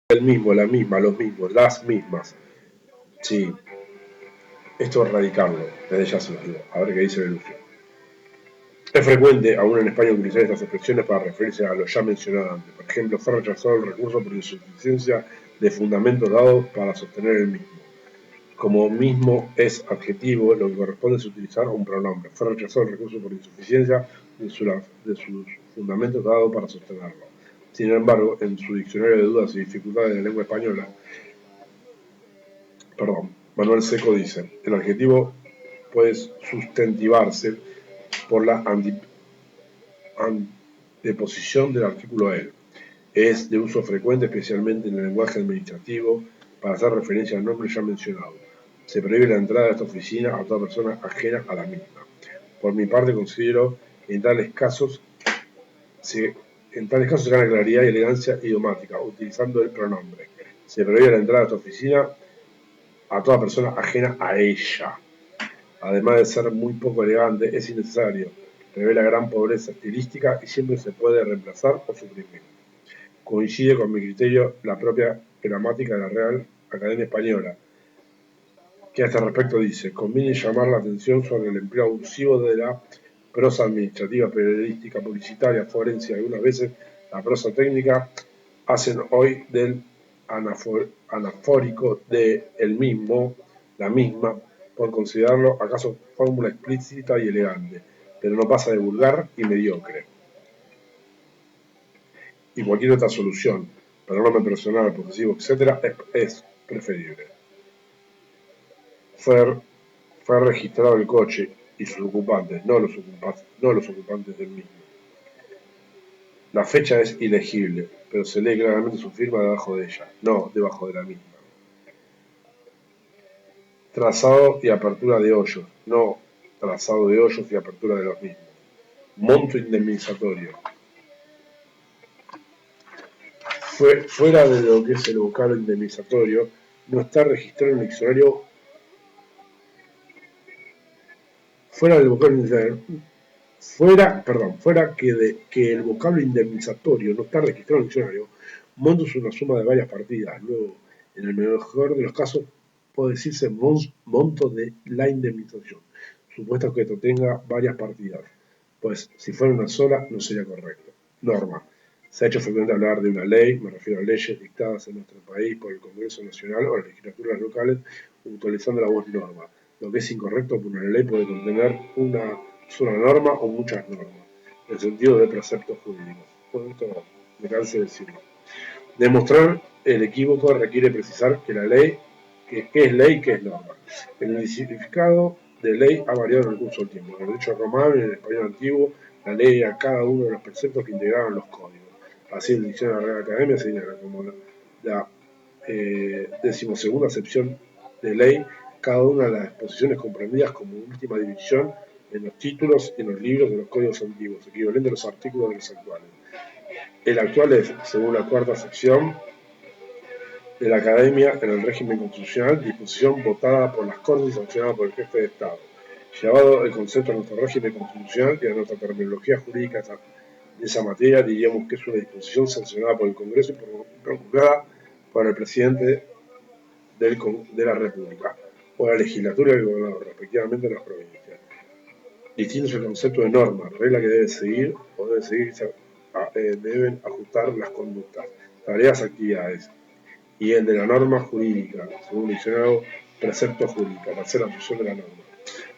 el mismo, la misma, los mismos, las mismas. Sí, esto es radicarlo, desde ya se los digo. A ver qué dice Belluccio. Es frecuente, aún en España, utilizar estas expresiones para referirse a lo ya mencionado antes. Por ejemplo, fue rechazado el recurso por insuficiencia de fundamentos dados para sostener el mismo. Como mismo es adjetivo, lo que corresponde es utilizar un pronombre. Fue rechazado el recurso por insuficiencia de sus fundamentos dados para sostenerlo. Sin embargo, en su diccionario de dudas y dificultades de la lengua española, Manuel Seco dice, el adjetivo puede sustentivarse por la anteposición del artículo el. Es de uso frecuente, especialmente en el lenguaje administrativo, para hacer referencia al nombre ya mencionado. Se prohíbe la entrada a esta oficina a toda persona ajena a la misma. Por mi parte, considero en tales casos se gana claridad y elegancia idiomática, utilizando el pronombre. Se prohíbe la entrada a esta oficina a toda persona ajena a ella. Además de ser muy poco elegante, es innecesario. Revela gran pobreza estilística y siempre se puede reemplazar o suprimir. Coincide con mi criterio la propia gramática de la Real Academia Española, que a este respecto dice, conviene llamar la atención sobre el empleo abusivo de la prosa administrativa, periodística, publicitaria, forense y algunas veces la prosa técnica hacen hoy del anafórico de el mismo, la misma, por considerarlo acaso fórmula explícita y elegante, pero no pasa de vulgar y mediocre. Y cualquier otra solución, pronombre personal, posesivo, etc., es preferible. Fue registrado el coche y sus ocupantes, no los ocupantes del mismo. La fecha es ilegible, pero se lee claramente su firma debajo de ella, no debajo de la misma. Trazado y apertura de hoyos, no trazado de hoyos y apertura de los mismos. Monto indemnizatorio. Fuera de lo que es el vocablo indemnizatorio, no está registrado en el diccionario. Fuera del vocablo indemnizatorio. Fuera que el vocablo indemnizatorio no está registrado en el diccionario, monto es una suma de varias partidas. Luego, en el mejor de los casos, puede decirse monto de la indemnización, supuesto que esto tenga varias partidas, pues si fuera una sola no sería correcto. Norma. Se ha hecho frecuente hablar de una ley, me refiero a leyes dictadas en nuestro país por el Congreso Nacional o las legislaturas locales, utilizando la voz norma. Lo que es incorrecto, porque una ley puede contener una sola norma o muchas normas, en el sentido de preceptos jurídicos. Por esto me canse de decirlo. Demostrar el equívoco requiere precisar que la ley, qué es ley y qué es norma. El significado de ley ha variado en el curso del tiempo. En el derecho romano y en el español antiguo, la ley era cada uno de los preceptos que integraban los códigos. Así, el diccionario de la Real Academia señala como la 12ª acepción de ley cada una de las exposiciones comprendidas como última división en los títulos y en los libros de los códigos antiguos, equivalente a los artículos de los actuales. El actual es, según la 4ª sección de la Academia en el régimen constitucional, disposición votada por las Cortes y sancionada por el jefe de Estado. Llevado el concepto a nuestro régimen constitucional y a nuestra terminología jurídica de esa materia, diríamos que es una disposición sancionada por el Congreso y promulgada por el presidente de la República o la legislatura y el gobernador, respectivamente, de las provincias. Distinto es el concepto de norma, regla que debe seguir o deben ajustar las conductas, tareas, actividades, y el de la norma jurídica, según el diccionario precepto jurídica, tercera acepción de la norma.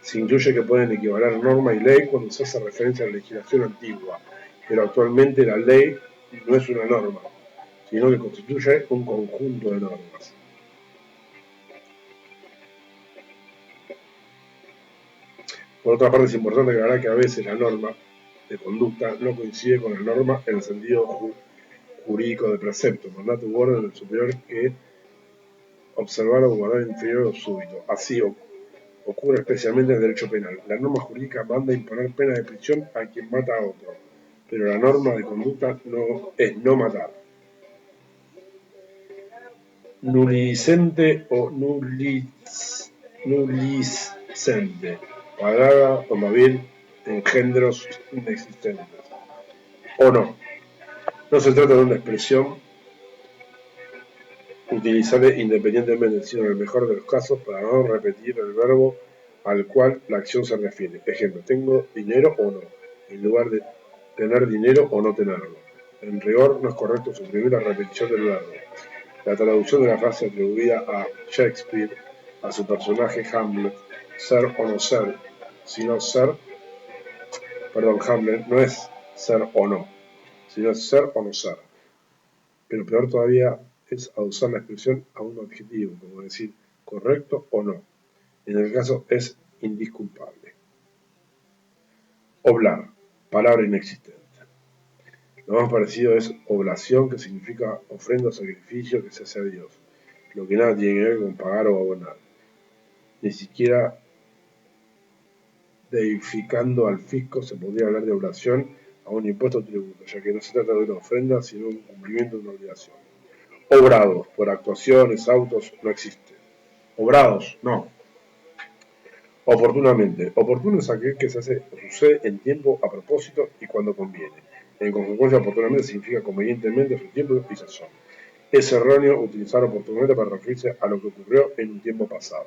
Se incluye que pueden equivaler norma y ley cuando se hace referencia a la legislación antigua, pero actualmente la ley no es una norma, sino que constituye un conjunto de normas. Por otra parte, es importante aclarar que a veces la norma de conducta no coincide con la norma en el sentido jurídico de precepto, mandato u orden del superior que observar o guardar inferior o súbito. Así ocurre especialmente en el derecho penal. La norma jurídica manda imponer pena de prisión a quien mata a otro, pero la norma de conducta no es no matar. Nuliscente o nuliscente, palabra o más bien engendros inexistentes. O no. No se trata de una expresión utilizaré independientemente, sino en el mejor de los casos, para no repetir el verbo al cual la acción se refiere. Ejemplo, tengo dinero o no, en lugar de tener dinero o no tenerlo. En rigor, no es correcto suprimir la repetición del verbo. La traducción de la frase atribuida a Shakespeare, a su personaje Hamlet, ser o no ser, sino ser, perdón, Hamlet no es ser o no, sino ser o no ser. Pero peor todavía es usar la expresión a un adjetivo, como decir correcto o no. En el caso es indisculpable. Oblar, palabra inexistente. Lo más parecido es oblación, que significa ofrenda o sacrificio que se hace a Dios, lo que nada tiene que ver con pagar o abonar. Ni siquiera deificando al fisco se podría hablar de oblación a un impuesto o tributo, ya que no se trata de una ofrenda, sino un cumplimiento de una obligación. Obrados, por actuaciones, autos, no existe. Obrados, no. Oportunamente. Oportuno es aquel que sucede en tiempo, a propósito y cuando conviene. En consecuencia, oportunamente significa convenientemente, a su tiempo y sazón. Es erróneo utilizar oportunamente para referirse a lo que ocurrió en un tiempo pasado.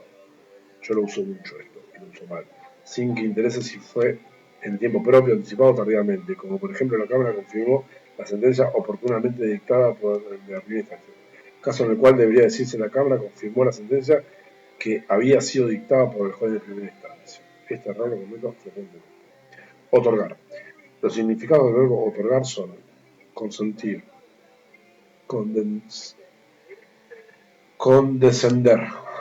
Yo lo uso mucho esto, y lo uso mal. Sin que interese si fue en tiempo propio, anticipado o tardíamente. Como por ejemplo la Cámara confirmó la sentencia oportunamente dictada por la primera instancia. Caso en el cual debería decirse la Cámara confirmó la sentencia que había sido dictada por el juez de primera instancia. Este error lo cometo frecuentemente. Otorgar. Los significados del verbo otorgar son consentir, condescender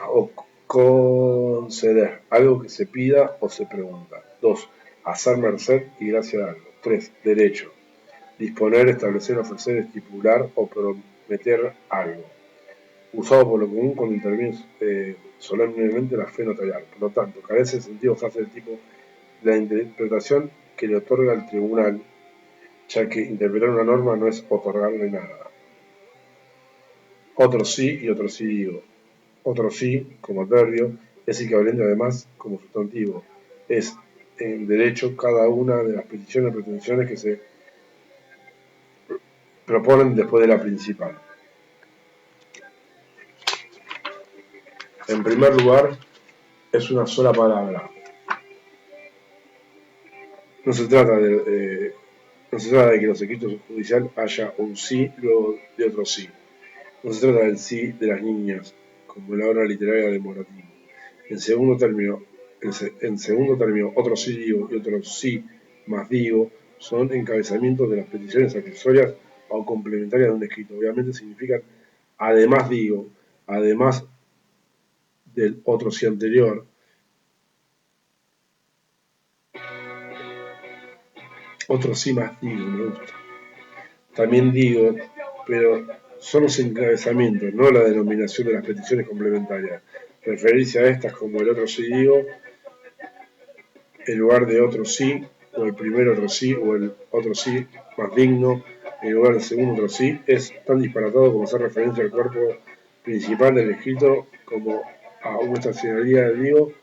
o conceder, algo que se pida o se pregunta. 2. Hacer merced y gracia de algo. 3. Derecho. Disponer, establecer, ofrecer, estipular o prometer algo. Usado por lo común cuando interviene solemnemente la fe notarial. Por lo tanto, carece de sentido frase del tipo la interpretación que le otorga el tribunal, ya que interpretar una norma no es otorgarle nada. Otro sí y otro sí digo. Otro sí, como adverbio, es equivalente además como sustantivo. Es en derecho cada una de las peticiones o pretensiones que se proponen después de la principal. En primer lugar, es una sola palabra. No se trata de que los escritos judiciales haya un sí luego de otro sí. No se trata del sí de las niñas, como en la obra literaria de Moratín. En segundo término, otro sí digo y otro sí más digo son encabezamientos de las peticiones accesorias o complementarias de un escrito. Obviamente significan además digo, además del otro sí anterior. Otro sí más digo, me gusta. También digo, pero son los encabezamientos, no la denominación de las peticiones complementarias. Referirse a estas como el otro sí digo, en lugar de otro sí, o el primero otro sí, o el otro sí más digno, en lugar del segundo otro sí, es tan disparatado como hacer referencia al cuerpo principal del escrito como a vuestra señoría digo,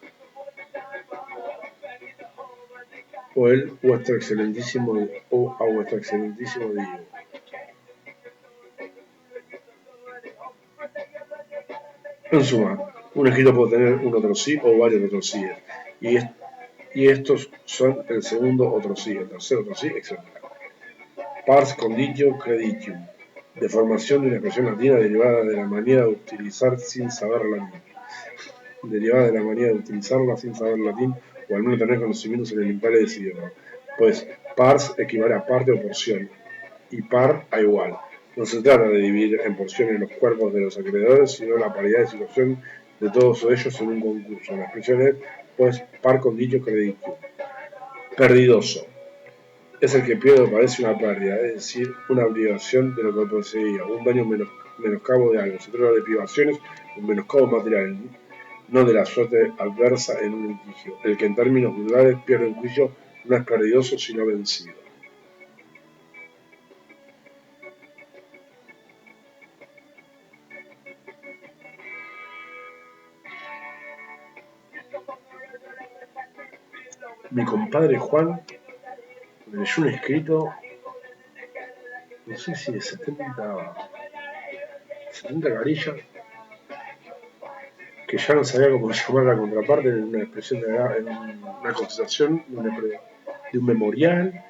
o el vuestro excelentísimo, o a vuestro excelentísimo digo. En suma, un escrito puede tener un otro sí o varios otros sí, y estos son el segundo otro sí, el tercer otro sí, etc. Pars conditio creditium, deformación de una expresión latina derivada de la manera de utilizar sin saber latín. Derivada de la manera de utilizarla sin saber latín o al menos tener conocimientos elementales de ese idioma. Pues pars equivale a parte o porción y par a igual. No se trata de dividir en porciones los cuerpos de los acreedores, sino la paridad de situación de todos ellos en un concurso. La expresión es, pues, par conditio creditium. Perdidoso. Es el que pierde o padece una pérdida, es decir, una privación de lo que poseía, un daño menoscabo de algo. Se trata de privaciones o menoscabos materiales, no de la suerte adversa en un litigio. El que en términos vulgares pierde un juicio no es perdidoso, sino vencido. Mi compadre Juan me leyó un escrito, no sé si de 70 70 carillas, que ya no sabía cómo llamar a la contraparte en una expresión en una contestación de un memorial.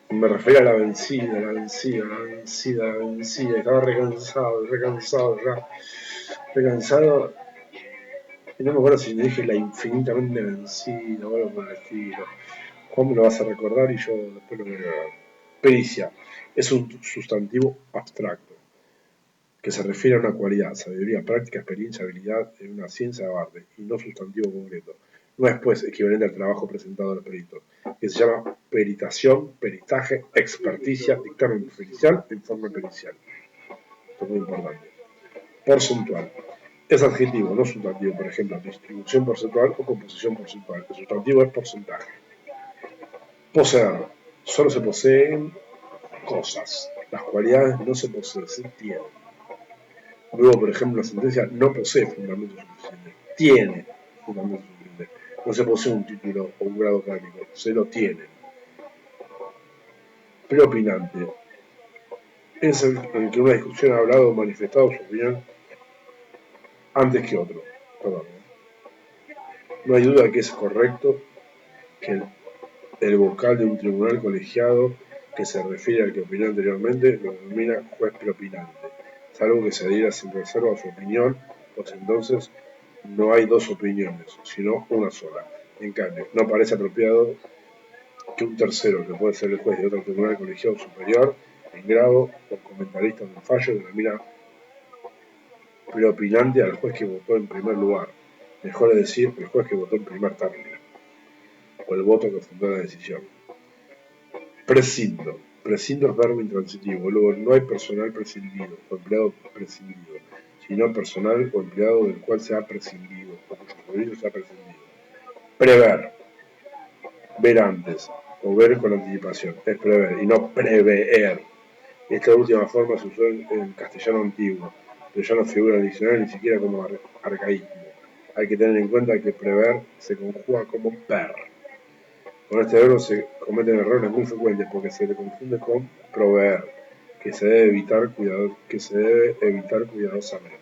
Me refería a la vencida, la vencida, la vencida, la vencida. Estaba recansado ya. Recansado. Y no me acuerdo si le dije la infinitamente vencida o algo por el estilo. Juan me lo vas a recordar y yo después lo voy a recordar. Pericia es un sustantivo abstracto que se refiere a una cualidad, sabiduría, práctica, experiencia, habilidad en una ciencia o arte, y no sustantivo concreto. No es, pues, equivalente al trabajo presentado a los peritos, que se llama peritación, peritaje, experticia, dictamen pericial, informe pericial. Esto es muy importante. Porcentual. Es adjetivo, no sustantivo, por ejemplo, distribución porcentual o composición porcentual. El sustantivo es porcentaje. Poseer. Solo se poseen cosas. Las cualidades no se poseen, se tienen. Luego, por ejemplo, la sentencia no posee fundamento suficiente. Tiene fundamento suficiente. No se posee un título o un grado académico, se lo tiene. Preopinante. Es el que en una discusión ha hablado o manifestado su opinión antes que otro. Perdón. No hay duda que es correcto que el vocal de un tribunal colegiado que se refiere al que opinó anteriormente lo denomina juez preopinante, salvo que se adhiera sin reserva a su opinión, pues entonces no hay dos opiniones, sino una sola. En cambio, no parece apropiado que un tercero, que puede ser el juez de otro tribunal colegiado superior, en grado o comentarista del fallo, denomina preopinante al juez que votó en primer lugar, mejor es decir, el juez que votó en primer término, o el voto que fundó la decisión. Prescindo. Prescindo es verbo intransitivo, luego no hay personal prescindido o empleado prescindido, sino personal o empleado del cual se ha prescindido o cuyo servicio se ha prescindido. Prever. Ver antes o ver con anticipación. Es prever y no prever. Esta última forma se usó en castellano antiguo, pero ya no figura en el diccionario ni siquiera como arcaísmo. Hay que tener en cuenta que prever se conjuga como per. Con este verbo se cometen errores muy frecuentes porque se le confunde con proveer, que se debe evitar cuidadosamente.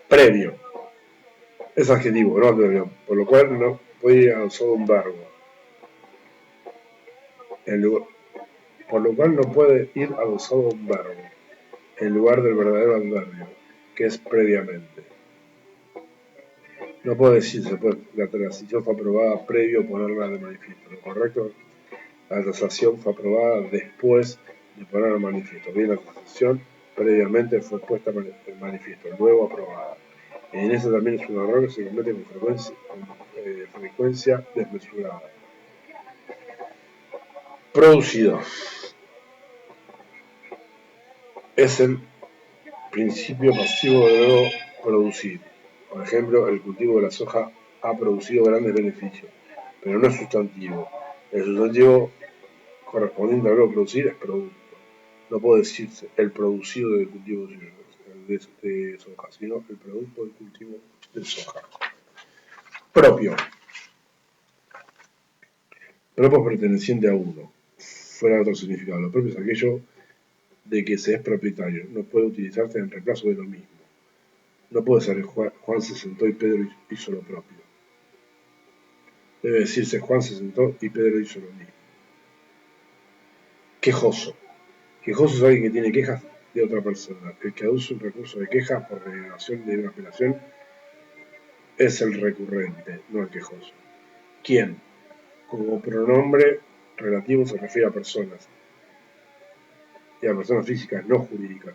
Previo. Es adjetivo, no adverbio, por lo cual no puede ir adosado un verbo. Por lo cual no puede ir adosado un verbo en lugar del verdadero adverbio, que es previamente. No puede decirse, pues, la transición fue aprobada previo a ponerla de manifiesto. Lo correcto, la tasación fue aprobada después de ponerla de manifiesto. Bien, la tasación previamente fue puesta en manifiesto, luego aprobada. En eso también es un error que se comete con frecuencia desmesurada. Producido. Es el principio pasivo del verbo producir. Por ejemplo, el cultivo de la soja ha producido grandes beneficios, pero no es sustantivo. El sustantivo correspondiente al verbo producir es producto. No puede decirse el producido del cultivo de soja, sino el producto del cultivo de soja. Propio. Propio es perteneciente a uno. Fuera de otro significado. Lo propio es aquello de que se es propietario. No puede utilizarse en reemplazo de lo mismo. No puede ser Juan se sentó y Pedro hizo lo propio. Debe decirse Juan se sentó y Pedro hizo lo mismo. Quejoso. Quejoso es alguien que tiene quejas de otra persona. El que aduce un recurso de queja por denegación de una apelación es el recurrente, no el quejoso. ¿Quién? Como pronombre relativo se refiere a personas, y a personas físicas, no jurídicas,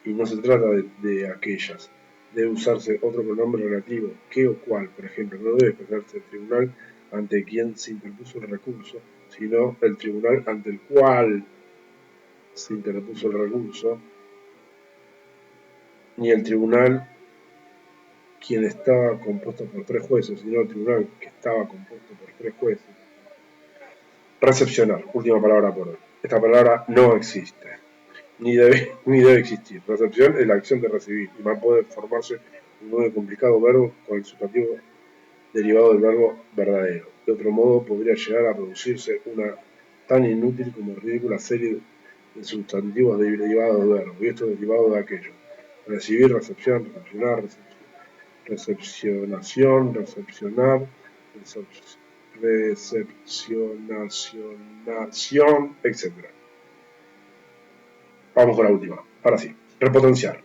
y no se trata de aquellas. Debe usarse otro pronombre relativo, qué o cuál, por ejemplo. No debe expresarse el tribunal ante quien se interpuso el recurso, sino el tribunal ante el cual se interpuso el recurso, ni el tribunal quien estaba compuesto por 3 jueces, sino el tribunal que estaba compuesto por 3 jueces. Recepcionar, última palabra por hoy. Esta palabra no existe, ni debe existir. Recepción es la acción de recibir, y más puede formarse un nuevo y complicado verbo con el sustantivo derivado del verbo verdadero. De otro modo, podría llegar a producirse una tan inútil como ridícula serie de sustantivos derivados de verbo, y esto derivado de aquello. Recibir, recepción, recepcionar, recepcionación, recepcionar, recepcionación, etc. Vamos con la última. Ahora sí. Repotenciar.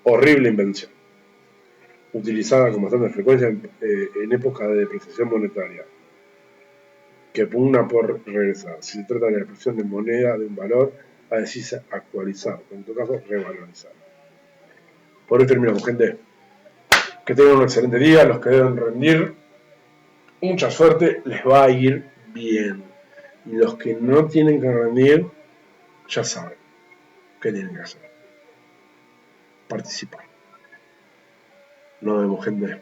Horrible invención. Utilizada con bastante frecuencia en época de depreciación monetaria, que pugna por regresar. Si se trata de la expresión de moneda de un valor, a decirse actualizar, o en todo caso revalorizar. Por hoy terminamos, gente. Que tengan un excelente día, los que deben rendir, mucha suerte, les va a ir bien. Y los que no tienen que rendir, ya saben qué tienen que hacer. Participar. Nos vemos, gente.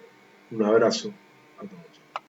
Un abrazo.